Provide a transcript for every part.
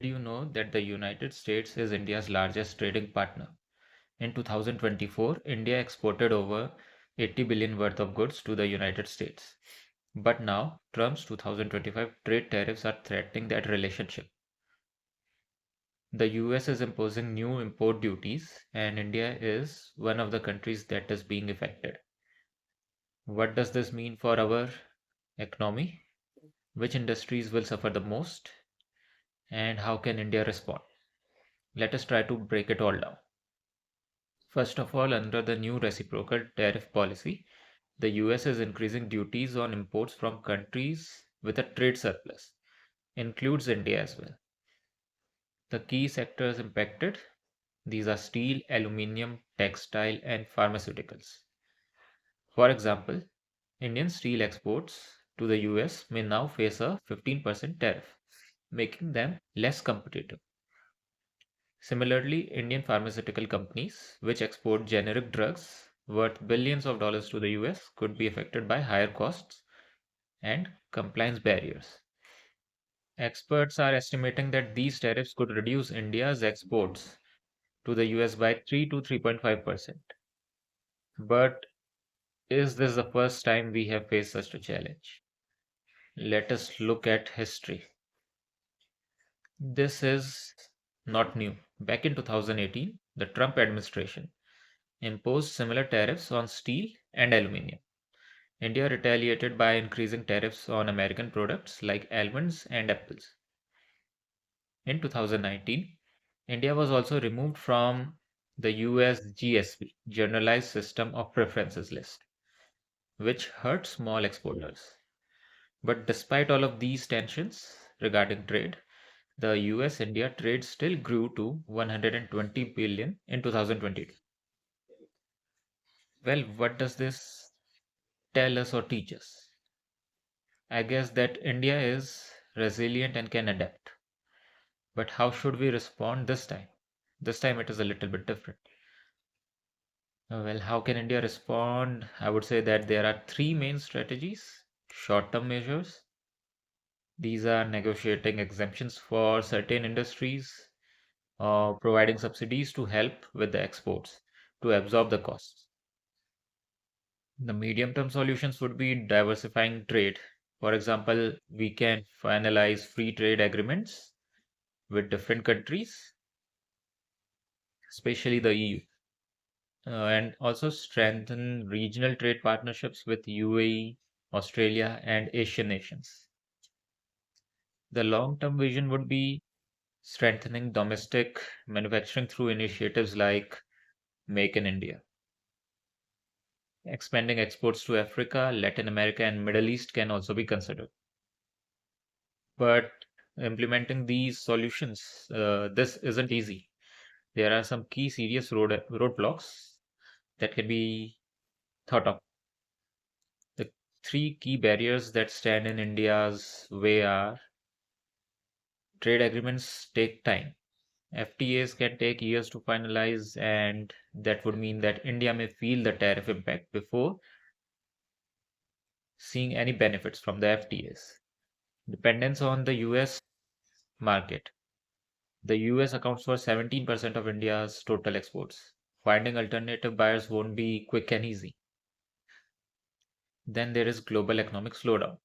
Do you know that the United States is India's largest trading partner? In 2024, India exported over 80 billion worth of goods to the United States. But now, Trump's 2025 trade tariffs are threatening that relationship. The US is imposing new import duties, and India is one of the countries that is being affected. What does this mean for our economy? Which industries will suffer the most? And how can India respond? Let us try to break it all down. First of all, under the new reciprocal tariff policy, the US is increasing duties on imports from countries with a trade surplus, includes India as well. The key sectors impacted, these are steel, aluminium, textile, and pharmaceuticals. For example, Indian steel exports to the US may now face a 15% tariff, making them less competitive. Similarly, Indian pharmaceutical companies, which export generic drugs worth billions of dollars to the US, could be affected by higher costs and compliance barriers. Experts are estimating that these tariffs could reduce India's exports to the US by 3 to 3.5%. But is this the first time we have faced such a challenge? Let us look at history. This is not new. Back in 2018, the Trump administration imposed similar tariffs on steel and aluminium. India retaliated by increasing tariffs on American products like almonds and apples. In 2019, India was also removed from the US GSP, Generalized System of Preferences list, which hurt small exporters. But despite all of these tensions regarding trade, the US India trade still grew to 120 billion in 2022. Well, what does this tell us or teach us? I guess that India is resilient and can adapt. But how should we respond this time? This time it is a little bit different. Well, how can India respond? I would say that there are three main strategies. Short-term measures. These are negotiating exemptions for certain industries or providing subsidies to help with the exports to absorb the costs. The medium-term solutions would be diversifying trade. For example, we can finalize free trade agreements with different countries, especially the EU, and also strengthen regional trade partnerships with UAE, Australia, and Asian nations. The long-term vision would be strengthening domestic manufacturing through initiatives like Make in India. Expanding exports to Africa, Latin America, and Middle East can also be considered. But implementing these solutions, this isn't easy. There are some key serious roadblocks that can be thought of. The three key barriers that stand in India's way are trade agreements take time. FTAs can take years to finalize, and that would mean that India may feel the tariff impact before seeing any benefits from the FTAs. Dependence on the US market. The US accounts for 17% of India's total exports. Finding alternative buyers won't be quick and easy. Then there is global economic slowdown.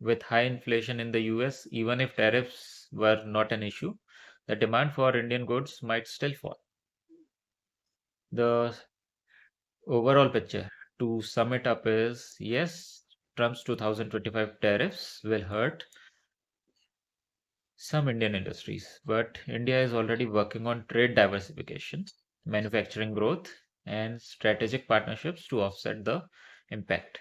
With high inflation in the US, even if tariffs were not an issue, the demand for Indian goods might still fall. The overall picture, to sum it up, is yes, Trump's 2025 tariffs will hurt some Indian industries, but India is already working on trade diversification, manufacturing growth, and strategic partnerships to offset the impact.